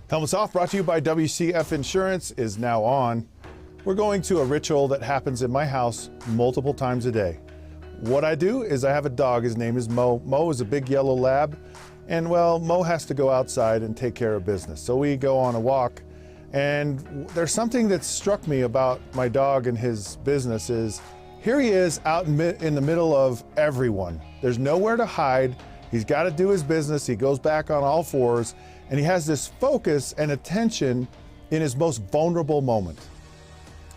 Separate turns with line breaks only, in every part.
Helmets Off, brought to you by WCF Insurance, is now on. We're going to a ritual that happens in my house multiple times a day. What I do is I have a dog. His name is Mo. Mo is a big yellow lab, and well, Mo has to go outside and take care of business. So we go on a walk, and there's something that struck me about my dog and his business is here he is out in the middle of everyone. There's nowhere to hide. He's got to do his business. He goes back on all fours, and he has this focus and attention in his most vulnerable moment.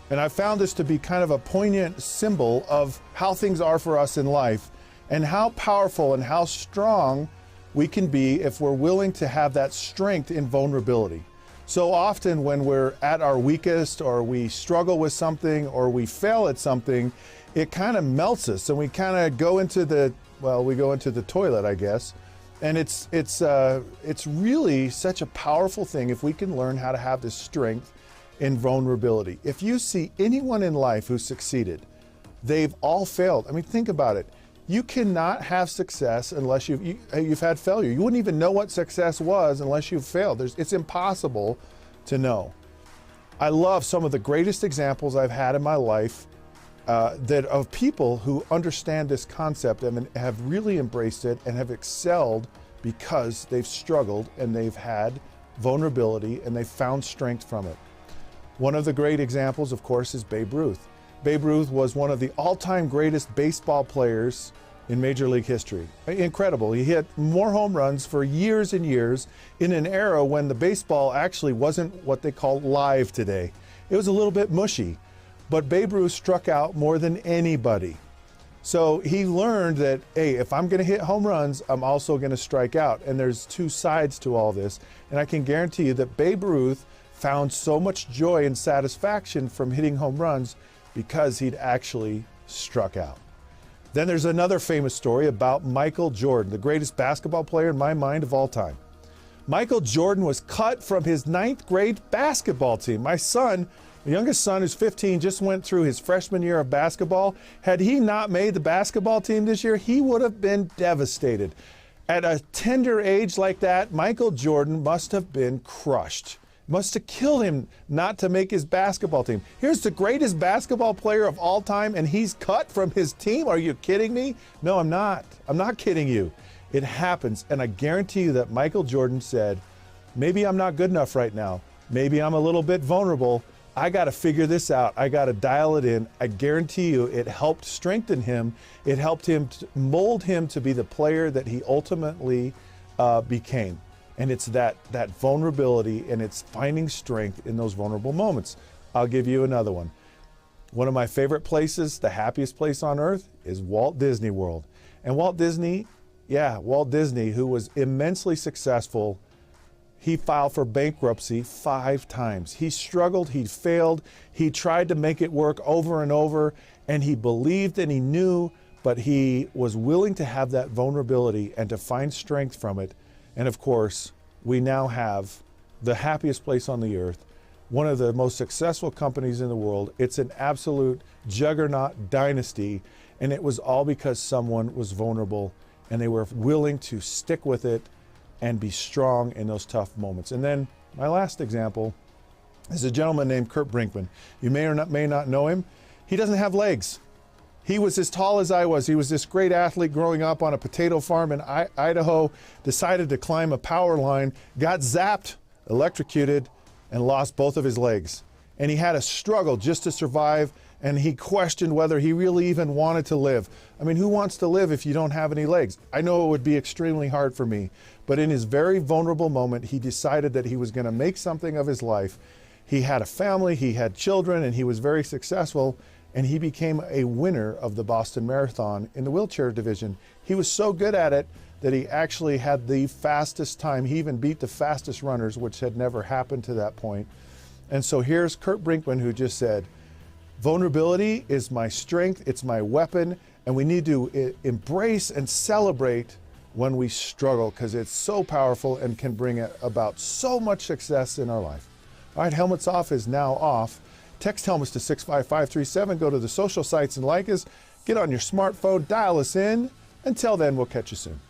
And I found this to be kind of a poignant symbol of how things are for us in life and how powerful and how strong we can be if we're willing to have that strength in vulnerability. So often when we're at our weakest or we struggle with something or we fail at something, it kind of melts us and we kind of go into the toilet, I guess. And it's really such a powerful thing if we can learn how to have this strength in vulnerability. If you see anyone in life who's succeeded, they've all failed. I mean, think about it. You cannot have success unless you've had failure. You wouldn't even know what success was unless you've failed. It's impossible to know. I love some of the greatest examples I've had in my life of people who understand this concept and have really embraced it and have excelled because they've struggled and they've had vulnerability and they've found strength from it. One of the great examples, of course, is Babe Ruth. Babe Ruth was one of the all-time greatest baseball players in Major League history. Incredible. He hit more home runs for years and years in an era when the baseball actually wasn't what they call live today. It was a little bit mushy. But Babe Ruth struck out more than anybody. So he learned that, hey, if I'm going to hit home runs, I'm also going to strike out. And there's two sides to all this. And I can guarantee you that Babe Ruth found so much joy and satisfaction from hitting home runs because he'd actually struck out. Then there's another famous story about Michael Jordan, the greatest basketball player in my mind of all time. Michael Jordan was cut from his 9th grade basketball team. My youngest son, who's 15, just went through his freshman year of basketball. Had he not made the basketball team this year, he would have been devastated. At a tender age like that, Michael Jordan must have been crushed. Must have killed him not to make his basketball team. Here's the greatest basketball player of all time, and he's cut from his team. Are you kidding me? No, I'm not. I'm not kidding you. It happens, and I guarantee you that Michael Jordan said, maybe I'm not good enough right now. Maybe I'm a little bit vulnerable. I got to figure this out. I got to dial it in. I guarantee you it helped strengthen him. It helped him mold him to be the player that he ultimately became. And it's that vulnerability, and it's finding strength in those vulnerable moments. I'll give you another one. One of my favorite places, the happiest place on earth, is Walt Disney World. And Walt Disney, who was immensely successful, he filed for bankruptcy 5 times. He struggled, he failed, he tried to make it work over and over, and he believed and he knew, but he was willing to have that vulnerability and to find strength from it. And of course, we now have the happiest place on the earth, one of the most successful companies in the world. It's an absolute juggernaut dynasty, and it was all because someone was vulnerable and they were willing to stick with it and be strong in those tough moments. And then my last example is a gentleman named Curt Brinkman. You may or may not know him. He doesn't have legs. He was as tall as I was. He was this great athlete growing up on a potato farm in Idaho, decided to climb a power line, got zapped, electrocuted, and lost both of his legs. And he had a struggle just to survive, and he questioned whether he really even wanted to live. I mean, who wants to live if you don't have any legs? I know it would be extremely hard for me, but in his very vulnerable moment, he decided that he was going to make something of his life. He had a family, he had children, and he was very successful, and he became a winner of the Boston Marathon in the wheelchair division. He was so good at it that he actually had the fastest time. He even beat the fastest runners, which had never happened to that point. And so here's Curt Brinkman, who just said, vulnerability is my strength, it's my weapon, and we need to embrace and celebrate when we struggle, because it's so powerful and can bring about so much success in our life. All right, Helmets Off is now off. Text Helmets to 65537. Go to the social sites and like us. Get on your smartphone, dial us in. Until then, we'll catch you soon.